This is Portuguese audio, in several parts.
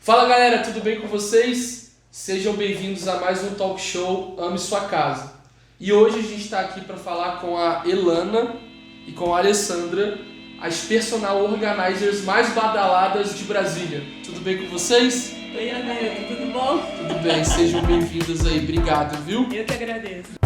Fala galera, tudo bem com vocês? Sejam bem-vindos a mais um talk show Ame Sua Casa. E hoje a gente está aqui para falar com a Elana e com a Alessandra, as personal organizers mais badaladas de Brasília. Tudo bem com vocês? Oi, Ana, tudo bom? Tudo bem, sejam bem-vindas aí, obrigado, viu? Eu que agradeço.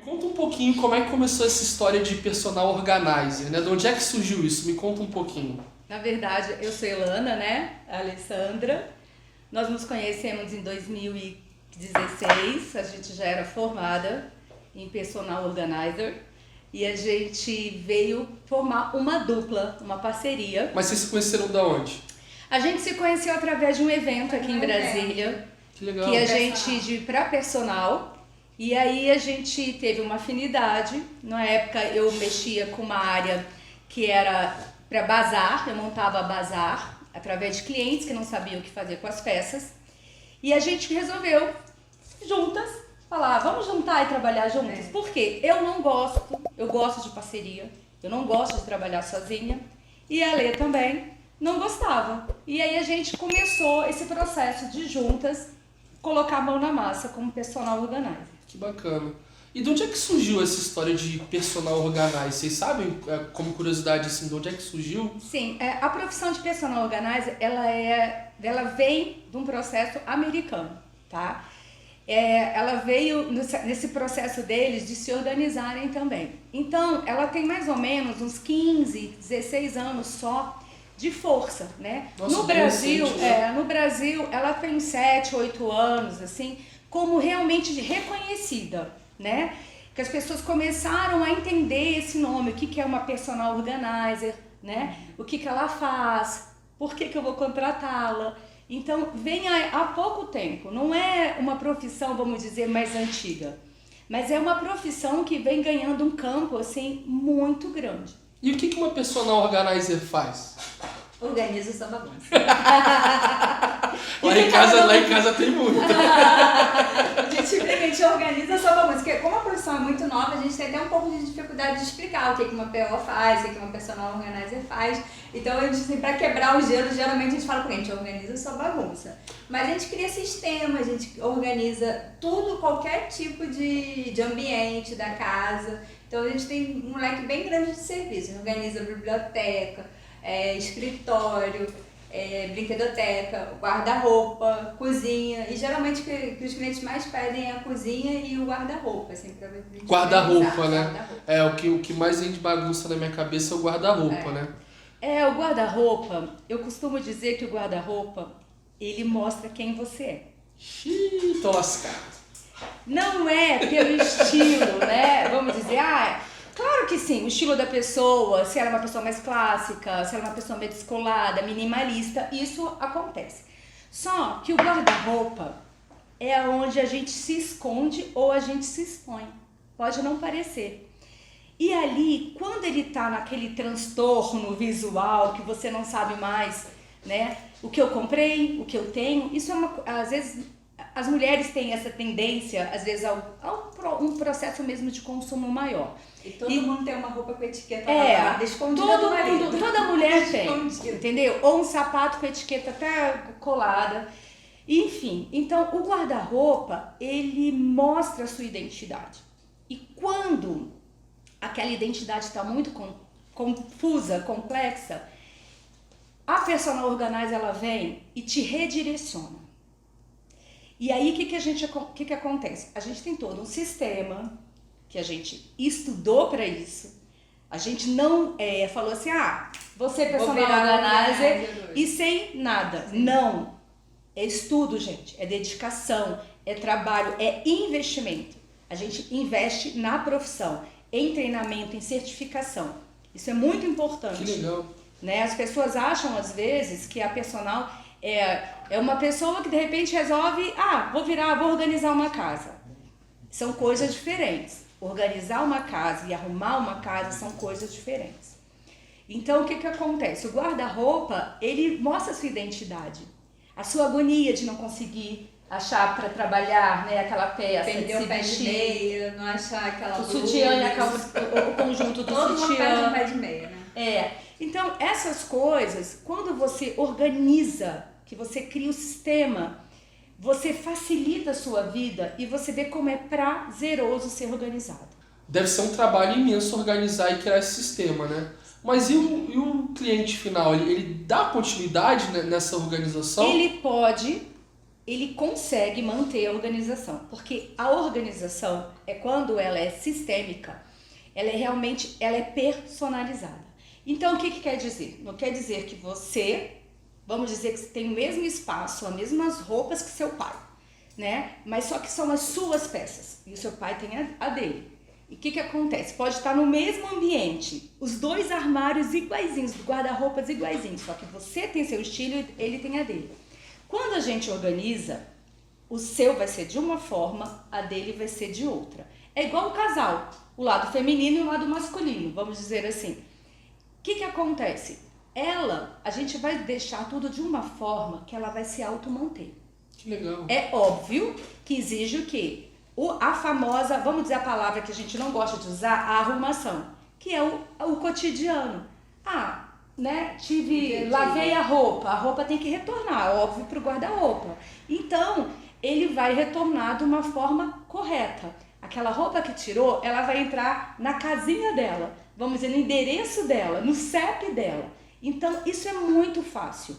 Conta um pouquinho como é que começou essa história de personal organizer, né? De onde é que surgiu isso? Me conta um pouquinho. Na verdade, eu sou Elana, né? A Alessandra. Nós nos conhecemos em 2016, a gente já era formada em personal organizer e a gente veio formar uma dupla, uma parceria. Mas vocês se conheceram da onde? A gente se conheceu através de um evento aqui em Brasília, Que legal. que a gente de para personal. E aí a gente teve uma afinidade. Na época eu mexia com uma área que era para bazar, eu montava bazar através de clientes que não sabiam o que fazer com as peças. E a gente resolveu juntas falar, vamos juntar e trabalhar juntas. Por quê? Eu gosto de parceria, eu não gosto de trabalhar sozinha. E a Lê também não gostava. E aí a gente começou esse processo de juntas colocar a mão na massa como personal organizer. Que bacana. E de onde é que surgiu essa história de personal organizer? Vocês sabem, como curiosidade, assim, de onde é que surgiu? Sim, a profissão de personal organizer, ela vem de um processo americano, tá? Ela veio nesse processo deles de se organizarem também. Então, ela tem mais ou menos uns 15, 16 anos só de força, né? Nossa, no bem Brasil, recente, né? no Brasil, ela tem 7, 8 anos, assim, como realmente reconhecida, né? Que as pessoas começaram a entender esse nome, o que é uma personal organizer, né? O que ela faz, por que eu vou contratá-la. Então, vem há pouco tempo, não é uma profissão, vamos dizer, mais antiga, mas é uma profissão que vem ganhando um campo, assim, muito grande. E o que uma personal organizer faz? Organiza sua bagunça. Lá em casa tem muito. A gente organiza sua bagunça, porque como a profissão é muito nova, a gente tem até um pouco de dificuldade de explicar o que uma PO faz, o que uma personal organizer faz. Então, para quebrar o gelo, geralmente a gente fala com a gente, organiza sua bagunça. Mas a gente cria sistema, a gente organiza tudo, qualquer tipo de ambiente da casa. Então, a gente tem um leque bem grande de serviços. Organiza a biblioteca, escritório, brinquedoteca, guarda-roupa, cozinha. E geralmente o que os clientes mais pedem é a cozinha e o guarda-roupa, assim, pra Guarda-roupa, né? Guarda-roupa. O que mais vem de bagunça na minha cabeça é o guarda-roupa, né? O guarda-roupa, eu costumo dizer que o guarda-roupa, ele mostra quem você é. Xiii, tô lascado. Não é pelo estilo, né? Vamos dizer, claro que sim, o estilo da pessoa, se ela é uma pessoa mais clássica, se ela é uma pessoa meio descolada, minimalista, isso acontece. Só que o guarda-roupa é onde a gente se esconde ou a gente se expõe. Pode não parecer. E ali, quando ele tá naquele transtorno visual, que você não sabe mais, né? O que eu comprei, o que eu tenho, isso às vezes, as mulheres têm essa tendência, às vezes, a um processo mesmo de consumo maior. E todo mundo tem uma roupa com etiqueta lavada, escondida do marido. Toda mulher tem, Escondida. entendeu? Ou um sapato com etiqueta até colada. Enfim, então o guarda-roupa, ele mostra a sua identidade. E quando aquela identidade está muito confusa, complexa, a personal organizer, ela vem e te redireciona. E aí, o que acontece? A gente tem todo um sistema que a gente estudou para isso. A gente não falou assim, você é personal organizer e sem nada. Sim. Não. É estudo, gente. É dedicação, é trabalho, é investimento. A gente investe na profissão, em treinamento, em certificação. Isso é muito importante. Que legal. Né? As pessoas acham, às vezes, que a personal é uma pessoa que, de repente, resolve, vou organizar uma casa. São coisas diferentes. Organizar uma casa e arrumar uma casa são coisas diferentes. Então, o que acontece? O guarda-roupa, ele mostra a sua identidade. A sua agonia de não conseguir achar para trabalhar, né, aquela peça, Perder de o pé de vestir, meia, não achar aquela o blusa. sutiã e a calça, o conjunto do Todo mundo perde sutiã. um pé de meia, né? Então essas coisas, quando você organiza, que você cria o sistema, você facilita a sua vida e você vê como é prazeroso ser organizado. Deve ser um trabalho imenso organizar e criar esse sistema, né? Mas e o cliente final? Ele dá continuidade nessa organização? Ele consegue manter a organização, porque a organização é quando ela é sistêmica, ela é personalizada. Então o que quer dizer? Não quer dizer que você, vamos dizer que você tem o mesmo espaço, as mesmas roupas que seu pai, né? Mas só que são as suas peças e o seu pai tem a dele. E o que acontece? Pode estar no mesmo ambiente, os dois armários iguaizinhos, guarda-roupas iguaizinhos, só que você tem seu estilo e ele tem a dele. Quando a gente organiza, o seu vai ser de uma forma, a dele vai ser de outra. É igual o casal, o lado feminino e o lado masculino, vamos dizer assim. O que acontece? A gente vai deixar tudo de uma forma que ela vai se automanter. Que legal. É óbvio que exige o quê? A famosa, vamos dizer a palavra que a gente não gosta de usar, a arrumação, que é o cotidiano. Lavei a roupa tem que retornar, óbvio, para o guarda-roupa. Então, ele vai retornar de uma forma correta. Aquela roupa que tirou, ela vai entrar na casinha dela, vamos dizer, no endereço dela, no CEP dela. Então, isso é muito fácil.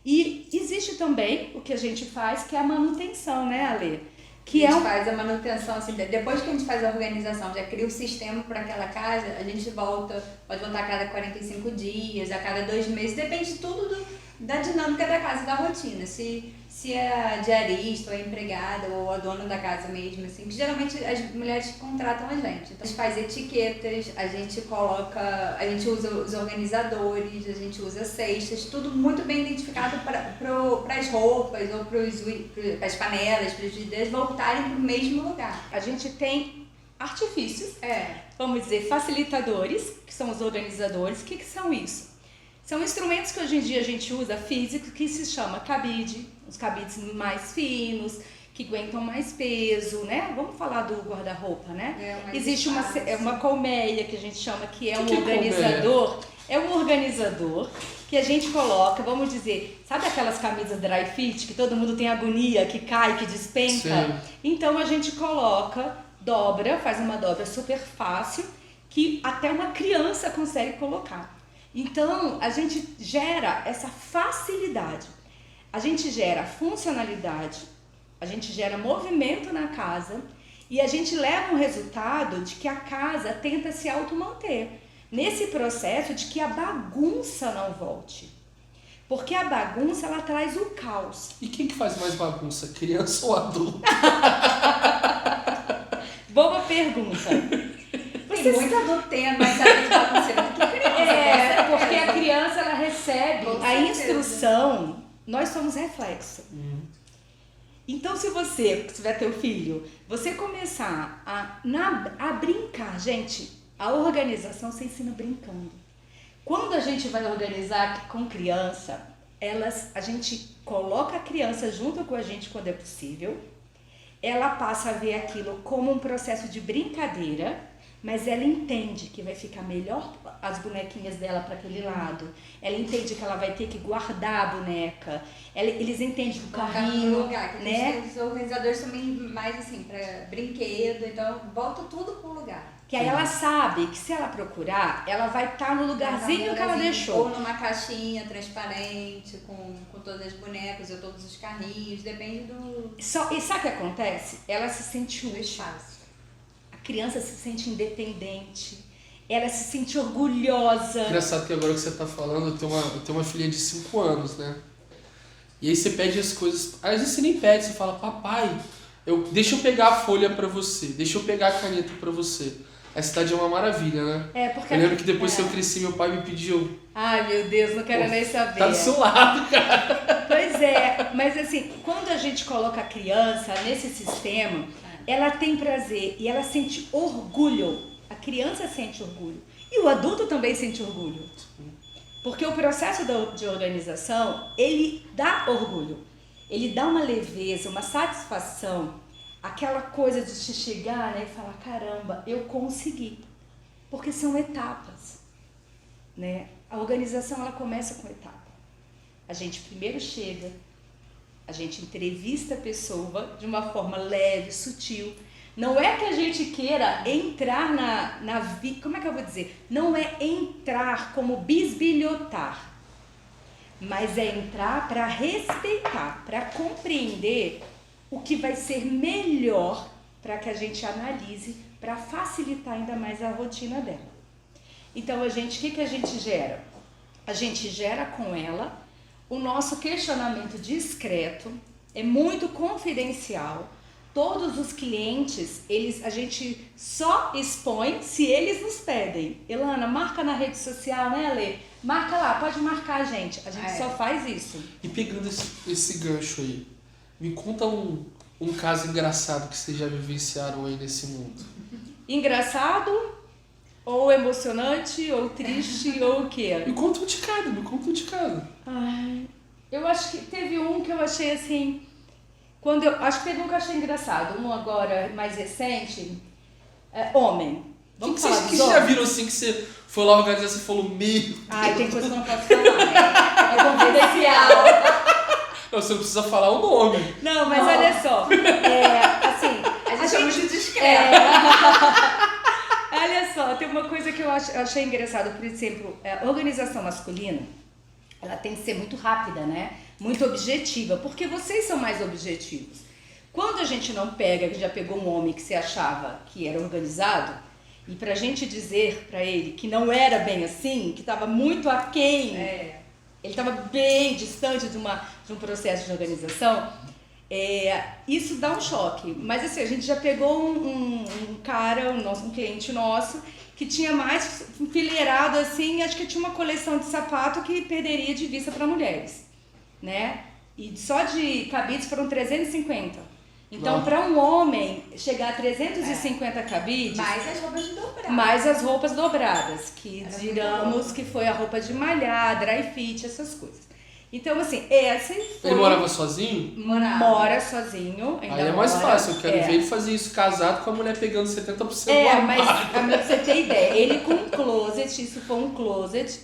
E existe também o que a gente faz, que é a manutenção, né, Ale? A gente faz a manutenção, assim, depois que a gente faz a organização, já cria o sistema para aquela casa, a gente pode voltar a cada 45 dias, a cada 2 meses, depende tudo da dinâmica da casa, da rotina. Se é a diarista, ou a empregada, ou a dona da casa mesmo, assim, que geralmente as mulheres contratam a gente. Então a gente faz etiquetas, a gente usa os organizadores, a gente usa cestas, tudo muito bem identificado para as roupas, ou para as panelas, para os videiros voltarem para o mesmo lugar. A gente tem artifícios, vamos dizer, facilitadores, que são os organizadores. O que são isso? São instrumentos que hoje em dia a gente usa físico, que se chama cabide, os cabides mais finos, que aguentam mais peso, né? Vamos falar do guarda-roupa, né? Existe uma colmeia que a gente chama, que é um organizador. É um organizador que a gente coloca, vamos dizer, sabe aquelas camisas dry fit que todo mundo tem agonia, que cai, que despenca? Sim. Então a gente coloca, faz uma dobra super fácil, que até uma criança consegue colocar. Então, a gente gera essa facilidade, a gente gera funcionalidade, a gente gera movimento na casa e a gente leva um resultado de que a casa tenta se automanter, nesse processo de que a bagunça não volte. Porque a bagunça, ela traz o caos. E quem que faz mais bagunça, criança ou adulto? Boa pergunta. Tem muito adulto tem mais hábito de bagunceira do que criança. Porque a criança, ela recebe a instrução, nós somos reflexo. Então, se você tiver teu filho, você começar a brincar, gente, a organização você ensina brincando. Quando a gente vai organizar com criança, a gente coloca a criança junto com a gente quando é possível, ela passa a ver aquilo como um processo de brincadeira, mas ela entende que vai ficar melhor as bonequinhas dela para aquele lado. Ela entende que ela vai ter que guardar a boneca. Eles entendem que o carrinho, né? Os organizadores também mais assim, para brinquedo, então volta tudo pro lugar. Que aí ela sabe que se ela procurar, ela vai estar no lugarzinho que ela deixou. Ou numa caixinha transparente, com todas as bonecas ou todos os carrinhos, depende do... E sabe o que acontece? Ela se sente útil. espaço. A criança se sente independente, ela se sente orgulhosa. Engraçado que agora que você tá falando, eu tenho uma filha de 5 anos, né? E aí você pede as coisas, às vezes você nem pede, você fala, papai, deixa eu pegar a folha pra você, deixa eu pegar a caneta pra você. A cidade é uma maravilha, né? Porque eu lembro que depois que eu cresci, meu pai me pediu. Ai, meu Deus, não quero nem saber. Tá do seu lado, cara. Pois é, mas assim, quando a gente coloca a criança nesse sistema, ela tem prazer e ela sente orgulho. A criança sente orgulho. E o adulto também sente orgulho. Porque o processo de organização, ele dá orgulho. ele dá uma leveza, uma satisfação, aquela coisa de te chegar, né, e falar, caramba, eu consegui. Porque são etapas, né? A organização, ela começa com etapa. A gente primeiro chega, a gente entrevista a pessoa de uma forma leve, sutil. Não é que a gente queira entrar como é que eu vou dizer? Não é entrar como bisbilhotar, mas é entrar para respeitar, para compreender o que vai ser melhor para que a gente analise, para facilitar ainda mais a rotina dela. Então, o que a gente gera? A gente gera com ela o nosso questionamento discreto, é muito confidencial. Todos os clientes, a gente só expõe se eles nos pedem. Elana, marca na rede social, né, Ale? Marca lá, pode marcar a gente. A gente só faz isso. E pegando esse gancho aí, me conta um caso engraçado que vocês já vivenciaram aí nesse mundo. Engraçado, ou emocionante, ou triste, ou o quê? Me conta um de cada. Ai, eu acho que teve um que eu achei assim... acho que teve um que eu achei engraçado. Um agora, mais recente, homem. Vamos falar dos homens? Vocês já viram assim que você foi lá organizar e falou, meu... Ai, tem coisa que eu não posso falar, é confidencial. Não, você não precisa falar o nome. Não, mas olha só, assim... A gente chama de discreto. Olha só, tem uma coisa que eu achei engraçado. Por exemplo, a organização masculina, ela tem que ser muito rápida, né? Muito objetiva, porque vocês são mais objetivos. Quando a gente não pega, que já pegou um homem que você achava que era organizado, e pra gente dizer pra ele que não era bem assim, que estava muito aquém, ele estava bem distante de um processo de organização, isso dá um choque. Mas assim, a gente já pegou um cara, um cliente nosso, que tinha mais enfileirado assim, acho que tinha uma coleção de sapato que perderia de vista para mulheres, né? E só de cabides foram 350. Então, para um homem chegar a 350 cabides... Mais as roupas dobradas. Mais as roupas dobradas, que digamos que foi a roupa de malhar, dry fit, essas coisas. Então, assim, essa foi... Ele morava sozinho? Mora sozinho. Ainda aí é mais fácil, eu quero ver ele fazer isso casado com a mulher pegando 70% do armário. Mas pra você ter ideia, ele com um closet, isso foi um closet,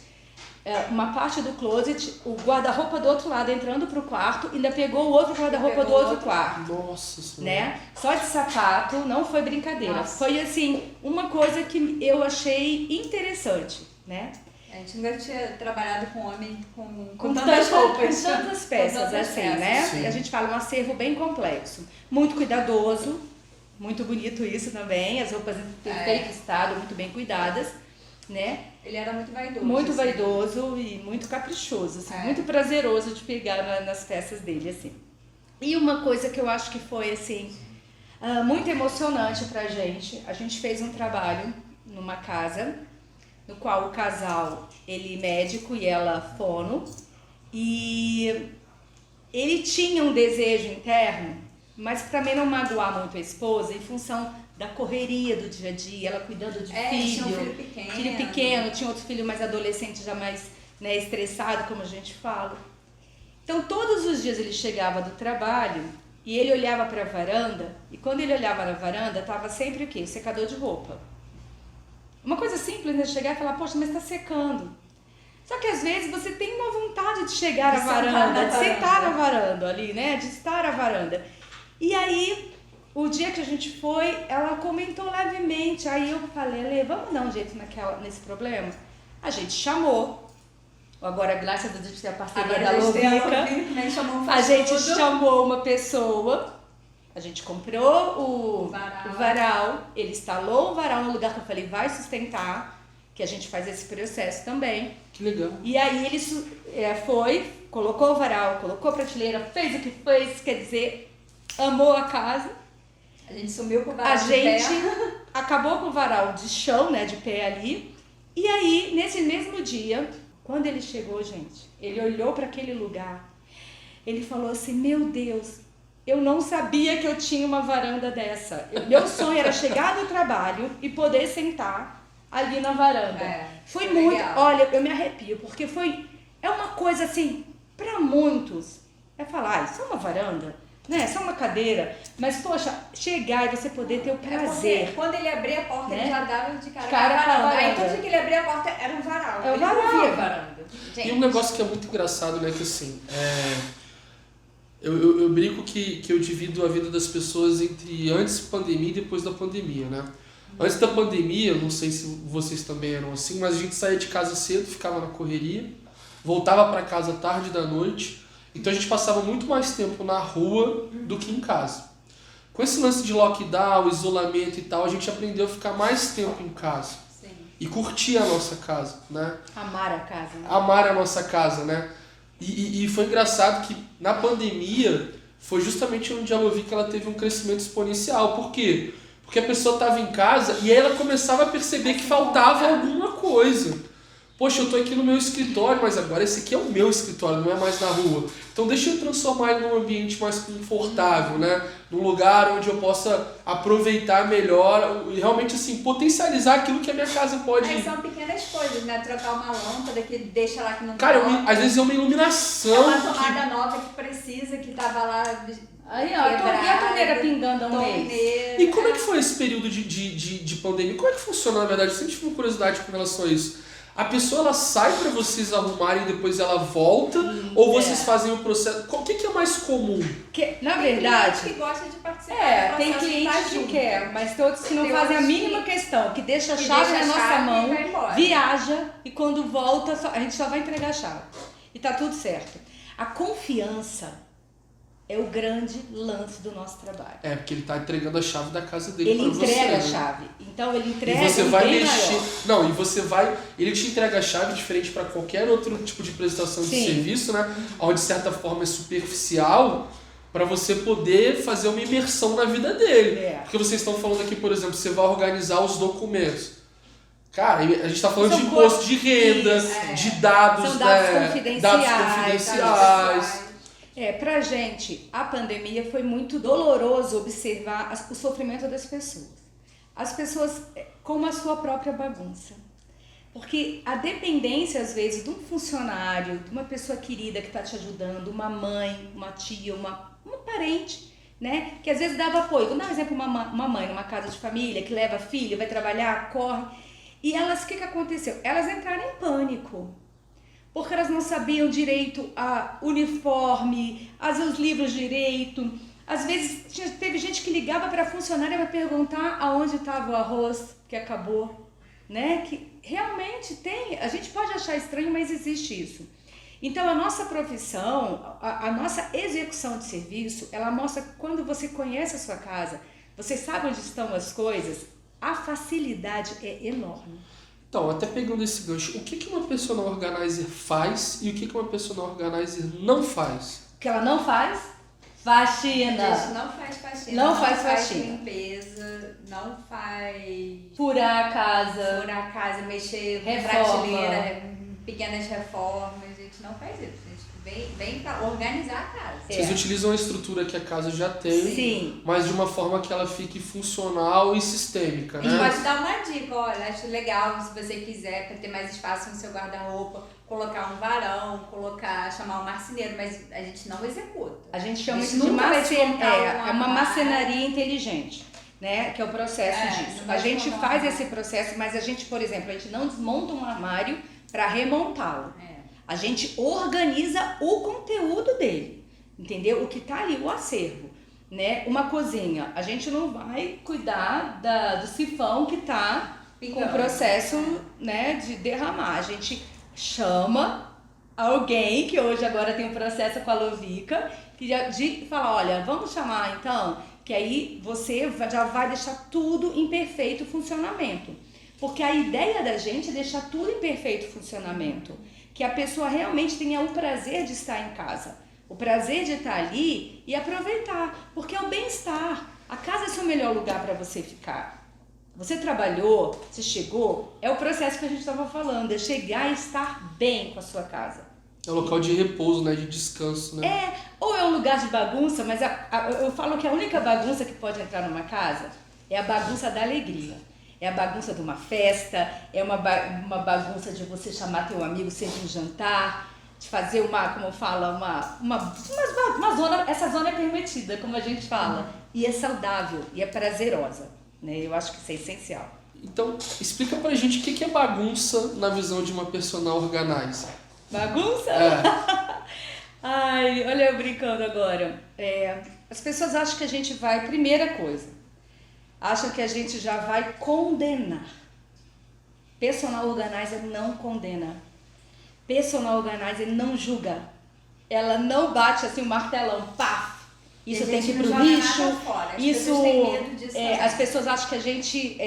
uma parte do closet, o guarda-roupa do outro lado entrando pro quarto, ainda pegou o outro guarda-roupa do outro quarto. Nossa Senhora. Né? Só de sapato, não foi brincadeira. Nossa. Foi, assim, uma coisa que eu achei interessante, né? A gente nunca tinha trabalhado com homem com tantas roupas. Com tantas peças, com tantas assim, peças. né? Sim. A gente fala um acervo bem complexo. Muito cuidadoso, muito bonito isso também. As roupas em perfeito estado, muito bem cuidadas, né? Ele era muito vaidoso. Muito assim. vaidoso e muito caprichoso, assim, É. muito prazeroso de pegar nas peças dele, assim. E uma coisa que eu acho que foi, assim, muito emocionante pra gente, a gente fez um trabalho numa casa, no qual o casal, ele médico e ela fono, e ele tinha um desejo interno, mas para também não magoar muito a esposa, em função da correria do dia a dia, ela cuidando de tinha um filho pequeno. Tinha outro filho mais adolescente, já mais, né, estressado, como a gente fala. Então, todos os dias ele chegava do trabalho e ele olhava para a varanda, e quando ele olhava na varanda, tava sempre o quê? O secador de roupa. Uma coisa simples, né? Chegar e falar, poxa, mas tá secando. Só que às vezes você tem uma vontade de chegar à varanda, de sentar na varanda ali, né? De estar à varanda. E aí, o dia que a gente foi, ela comentou levemente. Aí eu falei, Ale, vamos dar um jeito nesse problema? A gente chamou. Agora, graças a Deus, tem a parceria da Lovica. A gente chamou uma pessoa. A gente comprou o varal, ele instalou o varal no lugar que eu falei, vai sustentar, que a gente faz esse processo também. Que legal. E aí ele foi, colocou o varal, colocou a prateleira, fez o que fez, quer dizer, amou a casa. A gente sumiu com o varal A de gente pé. acabou com o varal de chão, né, de pé ali. E aí, nesse mesmo dia, quando ele chegou, gente, ele olhou para aquele lugar, ele falou assim, meu Deus, eu não sabia que eu tinha uma varanda dessa. Meu sonho era chegar do trabalho e poder sentar ali na varanda. Foi muito... legal. Olha, eu me arrepio, porque é uma coisa assim, para muitos, É falar, isso é uma varanda, né? Só uma cadeira. Mas, poxa, chegar e você poder ter o prazer. Quando ele abria a porta, né? ele já dava de cara Cara com a com a varanda. Aí varanda. todo dia que ele abria a porta era um varal. É o Ele varal. não via varanda. Gente, E um negócio que é muito engraçado, né, que assim, eu brinco que eu divido a vida das pessoas entre antes da pandemia e depois da pandemia, né? Antes da pandemia, não sei se vocês também eram assim, mas a gente saía de casa cedo, ficava na correria, voltava para casa tarde da noite, então a gente passava muito mais tempo na rua do que em casa. Com esse lance de lockdown, isolamento e tal, a gente aprendeu a ficar mais tempo em casa sim. e curtir a nossa casa, né? Amar a casa, né? Amar a nossa casa, né? E foi engraçado que na pandemia foi justamente onde a Lovica ela teve um crescimento exponencial. Por quê? Porque a pessoa estava em casa e aí ela começava a perceber que faltava alguma coisa. Poxa, eu tô aqui no meu escritório, mas agora esse aqui é o meu escritório, não é mais na rua. Então deixa eu transformar ele num ambiente mais confortável, né? Num lugar onde eu possa aproveitar melhor e realmente assim, potencializar aquilo que a minha casa pode... Aí são pequenas coisas, né? Trocar uma lâmpada que deixa lá que não Cara, toca. às vezes é uma É iluminação. uma tomada nova que precisa, que tava lá Aí, ó, e a torneira pingando há um mês? E como é que foi esse período de pandemia? Como é que funciona, na verdade? Eu sempre tive uma curiosidade com relação a isso. A pessoa ela sai para vocês arrumarem e depois ela volta? Ou vocês fazem o processo? O que é mais comum? Na Tem verdade, cliente que gosta de participar. tem do processo, cliente tá que junto. quer, mas todos que não Tem fazem a outros mínima que- questão, que deixa a que chave deixa na a nossa chave e mão, vai embora. viaja e quando volta a gente só vai entregar a chave. E tá tudo certo. A confiança é o grande lance do nosso trabalho. É, porque ele tá entregando a chave da casa dele Ele para você. entrega a né? chave. Então ele entrega E você um vai bem mexer. maior. Não, e você vai. Ele te entrega a chave diferente para qualquer outro tipo de prestação de Sim. serviço, né? Onde de certa forma é superficial, para você poder fazer uma imersão na vida dele. É. Porque vocês estão falando aqui, por exemplo, você vai organizar os documentos. Cara, a gente está falando São de imposto de renda, Isso, de dados, São dados né? confidenciais, Dados confidenciais. Pra gente, a pandemia foi muito doloroso observar o sofrimento das pessoas. As pessoas como a sua própria bagunça. Porque a dependência, às vezes, de um funcionário, de uma pessoa querida que está te ajudando, uma mãe, uma tia, uma parente, né? Que às vezes dava apoio. Vou dar um exemplo, uma mãe numa casa de família que leva filho, vai trabalhar, corre. E elas, o que aconteceu? Elas entraram em pânico. Porque elas não sabiam direito a uniforme, os livros direito. Às vezes teve gente que ligava para a funcionária para perguntar aonde estava o arroz que acabou, né? Que realmente tem, a gente pode achar estranho, mas existe isso. Então a nossa profissão, a nossa execução de serviço, ela mostra que quando você conhece a sua casa, você sabe onde estão as coisas, a facilidade é enorme. Então, até pegando esse gancho, o que uma personal organizer faz e o que uma personal organizer não faz? O que ela não faz? Faxina. Gente, não faz faxina. Não faz faxina. Limpeza, não faz Furar a casa. furar a casa, mexer com Reforma. prateleira, pequenas reformas. A gente não faz isso. A gente vem pra organizar a casa. Vocês utilizam a estrutura que a casa já tem, Sim. mas de uma forma que ela fique funcional e sistêmica, A gente né? pode dar uma dica, olha, acho legal se você quiser, para ter mais espaço no seu guarda-roupa, colocar um varão, chamar um marceneiro, mas a gente não executa. A gente chama A gente isso de nunca vai desmontar é uma armário. marcenaria inteligente, né? Que é o processo disso. não vai A gente desmontar um faz armário. esse processo, mas a gente, por exemplo, a gente não desmonta um armário para remontá-lo. A gente organiza o conteúdo dele, entendeu? O que tá ali, o acervo, né? Uma cozinha, a gente não vai cuidar do sifão que tá com o processo, né, de derramar. A gente chama alguém, que hoje agora tem um processo com a Lovica, de falar, olha, vamos chamar então, que aí você já vai deixar tudo em perfeito funcionamento. Porque a ideia da gente é deixar tudo em perfeito funcionamento. Que a pessoa realmente tenha o prazer de estar em casa, o prazer de estar ali e aproveitar, porque é o bem-estar. A casa é o seu melhor lugar para você ficar. Você trabalhou, você chegou, é o processo que a gente estava falando, é chegar e estar bem com a sua casa. É um local de repouso, né? De descanso, né? Ou é um lugar de bagunça, mas eu falo que a única bagunça que pode entrar numa casa é a bagunça da alegria. É a bagunça de uma festa, é uma bagunça de você chamar teu amigo, seja um jantar. de fazer como fala, uma zona, essa zona é permitida, como a gente fala, e é saudável, e é prazerosa, né? Eu acho que isso é essencial. Então, explica pra gente o que é bagunça na visão de uma personal organizer. Bagunça? É. Ai, olha eu brincando agora. As pessoas acham que a gente vai, primeira coisa, acham que a gente já vai condenar. Personal organizer não condena. Personal organizer não julga. Ela não bate assim o martelão, pá! Isso tem que ir pro lixo. Isso, as pessoas acham que a gente,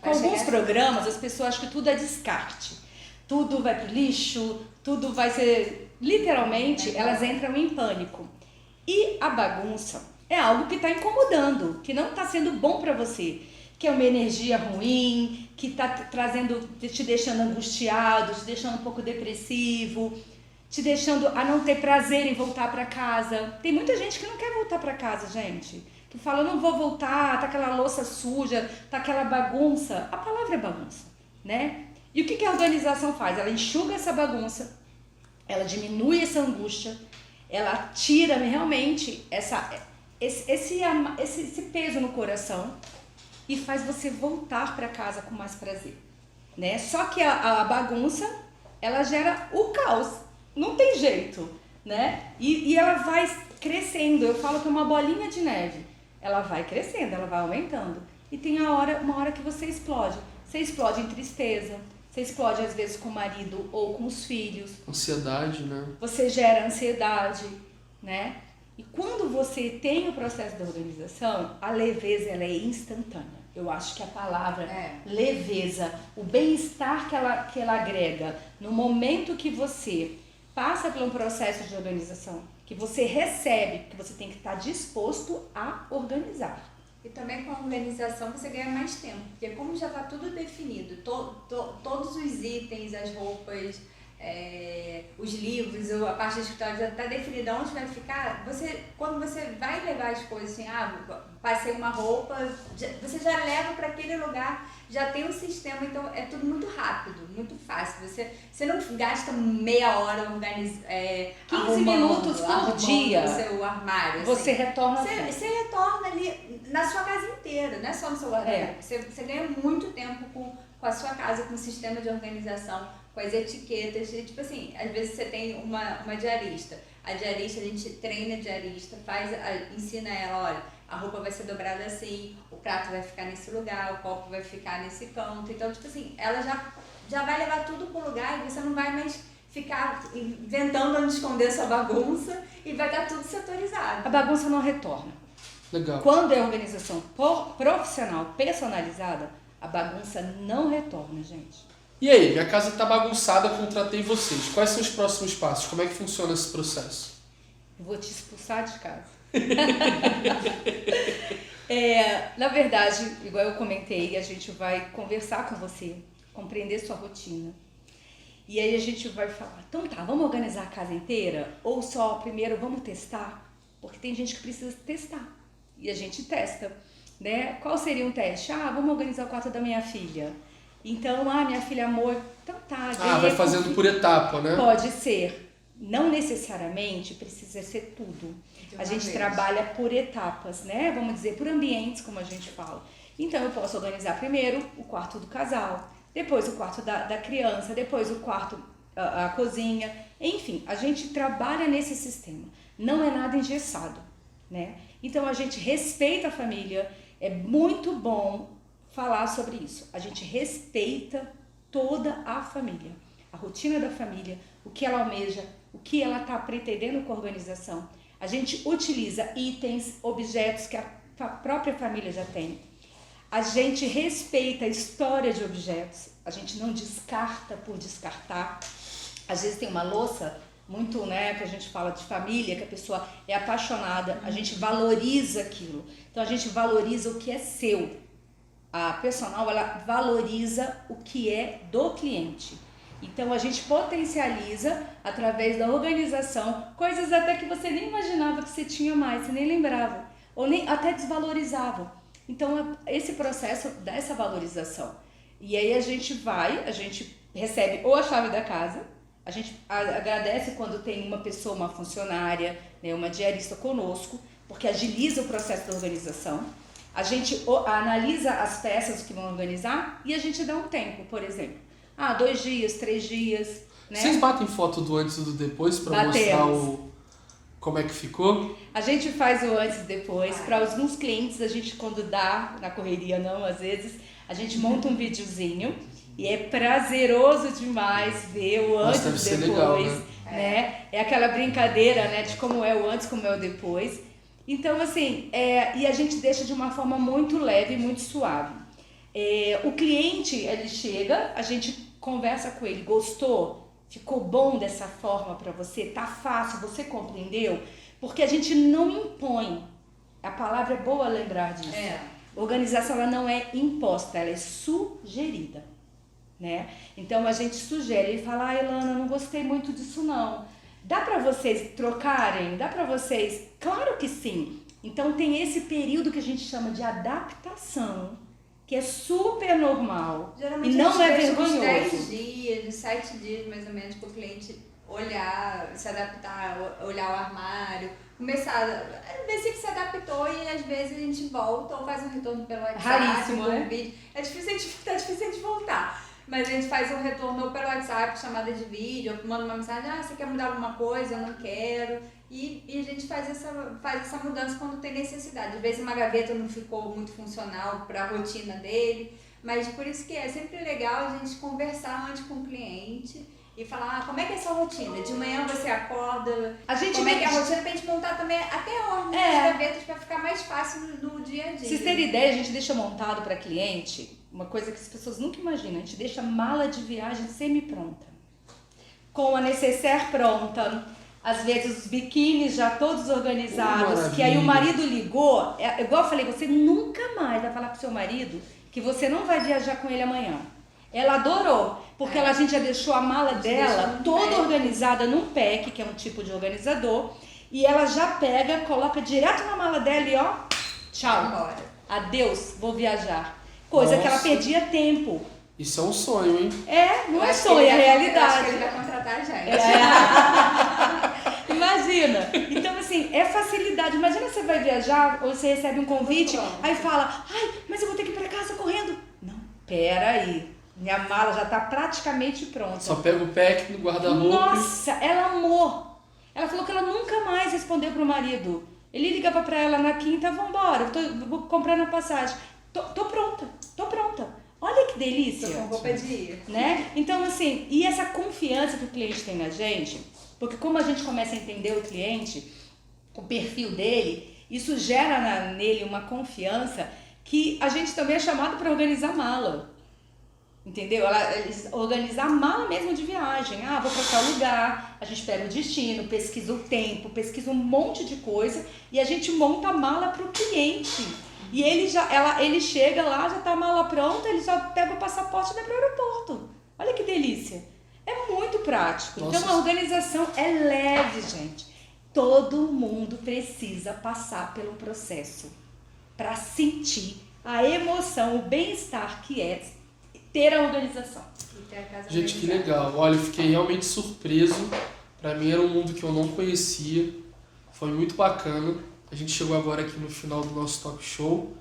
com alguns programas, as pessoas acham que tudo é descarte. Tudo vai pro lixo, tudo vai ser... Literalmente, elas entram em pânico. E a bagunça é algo que está incomodando, que não está sendo bom para você. Que é uma energia ruim, que está te deixando angustiado, te deixando um pouco depressivo, te deixando a não ter prazer em voltar para casa. Tem muita gente que não quer voltar para casa, gente. Que fala, não vou voltar, tá aquela louça suja, tá aquela bagunça. A palavra é bagunça, né? E o que a organização faz? Ela enxuga essa bagunça, ela diminui essa angústia, ela tira realmente esse peso no coração e faz você voltar para casa com mais prazer, né? Só que a bagunça, ela gera o caos, não tem jeito, né? E ela vai crescendo, eu falo que é uma bolinha de neve, ela vai crescendo, ela vai aumentando e tem uma hora que você explode. Você explode em tristeza, você explode às vezes com o marido ou com os filhos. Ansiedade, né? Você gera ansiedade, né? E quando você tem o processo da organização, a leveza ela é instantânea. Eu acho que a palavra leveza, o bem-estar que ela agrega no momento que você passa por um processo de organização, que você recebe, que você tem que estar disposto a organizar. E também com a organização você ganha mais tempo, porque como já está tudo definido, todos os itens, as roupas, os livros, a parte do escritório já está definida onde vai ficar, quando você vai levar as coisas assim, passei uma roupa, você já leva para aquele lugar, já tem um sistema, então é tudo muito rápido, muito fácil. Você não gasta meia hora organizando, 15 minutos por dia o seu armário. Assim. Você retorna. Você retorna ali na sua casa inteira, não é só no seu armário. Você ganha muito tempo com a sua casa, com o sistema de organização, com as etiquetas. E, tipo assim, às vezes você tem uma diarista. A diarista, a gente treina a diarista, ensina ela, olha, a roupa vai ser dobrada assim, o prato vai ficar nesse lugar, o copo vai ficar nesse canto. Então, tipo assim, ela já vai levar tudo pro lugar e você não vai mais ficar inventando onde esconder essa bagunça e vai estar tudo setorizado. A bagunça não retorna. Legal. Quando é organização profissional, personalizada, a bagunça não retorna, gente. E aí, minha casa está bagunçada, contratei vocês. Quais são os próximos passos? Como é que funciona esse processo? Eu vou te expulsar de casa. Na verdade, igual eu comentei, a gente vai conversar com você, compreender sua rotina. E aí a gente vai falar, então tá, vamos organizar a casa inteira? Ou só primeiro vamos testar? Porque tem gente que precisa testar. E a gente testa, né? Qual seria um teste? Vamos organizar o quarto da minha filha. Então, minha filha, amor, então tá. Vai fazendo por etapa, né? Pode ser. Não necessariamente precisa ser tudo. A gente trabalha por etapas, né? Vamos dizer, por ambientes, como a gente fala. Então, eu posso organizar primeiro o quarto do casal, depois o quarto da criança, depois o quarto, a cozinha. Enfim, a gente trabalha nesse sistema. Não é nada engessado, né? Então, a gente respeita a família. É muito bom falar sobre isso. A gente respeita toda a família, a rotina da família, o que ela almeja, o que ela está pretendendo com a organização. A gente utiliza itens, objetos que a própria família já tem. A gente respeita a história de objetos, a gente não descarta por descartar. Às vezes tem uma louça muito, né, que a gente fala de família, que a pessoa é apaixonada, a gente valoriza aquilo. Então a gente valoriza o que é seu. A personal, ela valoriza o que é do cliente. Então, a gente potencializa, através da organização, coisas até que você nem imaginava que você tinha mais, você nem lembrava, ou nem até desvalorizava. Então, esse processo dessa valorização. E aí a gente recebe ou a chave da casa, A gente agradece quando tem uma pessoa, uma funcionária, né, uma diarista conosco, porque agiliza o processo da organização. A gente analisa as peças que vão organizar e a gente dá um tempo, por exemplo. 2 dias, 3 dias, né? Vocês batem foto do antes e do depois para mostrar como é que ficou? A gente faz o antes e depois. Para alguns clientes, a gente, quando dá, na correria não, às vezes, a gente monta um videozinho e é prazeroso demais ver o antes e depois. Legal, né? É aquela brincadeira, né, de como é o antes, como é o depois. Então, assim, e a gente deixa de uma forma muito leve, muito suave. O cliente, ele chega, a gente conversa com ele, gostou? Ficou bom dessa forma para você? Tá fácil? Você compreendeu? Porque a gente não impõe. A palavra é boa lembrar disso. Organização, ela não é imposta, ela é sugerida, né? Então a gente sugere, ele fala: Elana, não gostei muito disso não. Dá para vocês trocarem? Dá para vocês? Claro que sim. Então tem esse período que a gente chama de adaptação, que é super normal. Geralmente e não é vergonhoso. 10 dias, 7 dias mais ou menos, para o cliente olhar, se adaptar, olhar o armário, começar a ver se ele se adaptou e às vezes a gente volta ou faz um retorno pelo WhatsApp. Raríssimo, né? Vídeo. Tá difícil de voltar. Mas a gente faz um retorno pelo WhatsApp, chamada de vídeo, manda uma mensagem: você quer mudar alguma coisa? Eu não quero. E a gente faz essa mudança quando tem necessidade. Às vezes uma gaveta não ficou muito funcional para a rotina dele, mas por isso que é sempre legal a gente conversar antes com o cliente e falar: como é que é a sua rotina? De manhã você acorda, como é que é a rotina, pra gente montar também até a ordem das gavetas para ficar mais fácil no dia a dia. Vocês terem ideia, a gente deixa montado para cliente uma coisa que as pessoas nunca imaginam. A gente deixa mala de viagem semi-pronta, com a necessaire pronta, às vezes os biquínis já todos organizados, que aí o marido ligou, igual eu falei, você nunca mais vai falar pro seu marido que você não vai viajar com ele amanhã. Ela adorou, porque a gente já deixou a mala dela toda organizada num pack, que é um tipo de organizador, e ela já pega, coloca direto na mala dela e ó, tchau, adeus, vou viajar. Coisa que ela perdia tempo. Isso é um sonho, hein? Não é sonho, é realidade. Eu acho que ele vai contratar a gente. Imagina. Então, assim, é facilidade. Imagina você vai viajar, ou você recebe um convite, aí fala: mas eu vou ter que ir pra casa correndo. Não, pera aí. Minha mala já tá praticamente pronta. Só pega o pack no guarda-roupa. Nossa, ela amou. Ela falou que ela nunca mais respondeu pro marido. Ele ligava pra ela na quinta: vambora, vou comprar na passagem. Tô pronta. Olha que delícia. Tô com roupa de ir. Né? Então, assim, e essa confiança que o cliente tem na gente, porque como a gente começa a entender o cliente, o perfil dele, isso gera nele uma confiança que a gente também é chamado para organizar a mala. Entendeu? Organizar a mala mesmo de viagem. Vou para tal lugar, a gente pega o destino, pesquisa o tempo, pesquisa um monte de coisa e a gente monta a mala para o cliente. E ele chega lá, já tá a mala pronta, ele já pega o passaporte e vai pro aeroporto. Olha que delícia. É muito prático. Nossa. Então a organização é leve, gente. Todo mundo precisa passar pelo processo para sentir a emoção, o bem-estar que é ter a organização. Gente, que legal. Olha, eu fiquei realmente surpreso. Pra mim era um mundo que eu não conhecia. Foi muito bacana. A gente chegou agora aqui no final do nosso talk show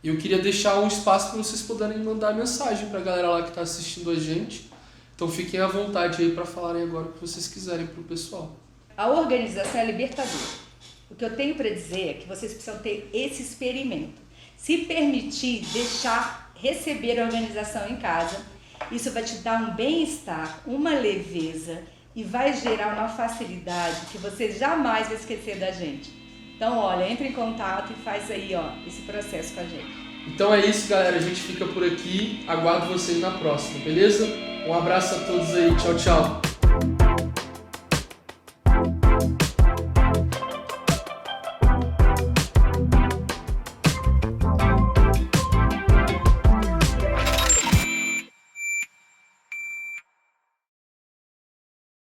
e eu queria deixar um espaço para vocês poderem mandar mensagem para a galera lá que está assistindo a gente. Então fiquem à vontade aí para falarem agora o que vocês quiserem para o pessoal. A organização é libertadora. O que eu tenho para dizer é que vocês precisam ter esse experimento. Se permitir receber a organização em casa, isso vai te dar um bem-estar, uma leveza e vai gerar uma facilidade que você jamais vai esquecer da gente. Então, olha, entre em contato e faz aí, esse processo com a gente. Então é isso, galera. A gente fica por aqui. Aguardo vocês na próxima, beleza? Um abraço a todos aí. Tchau, tchau.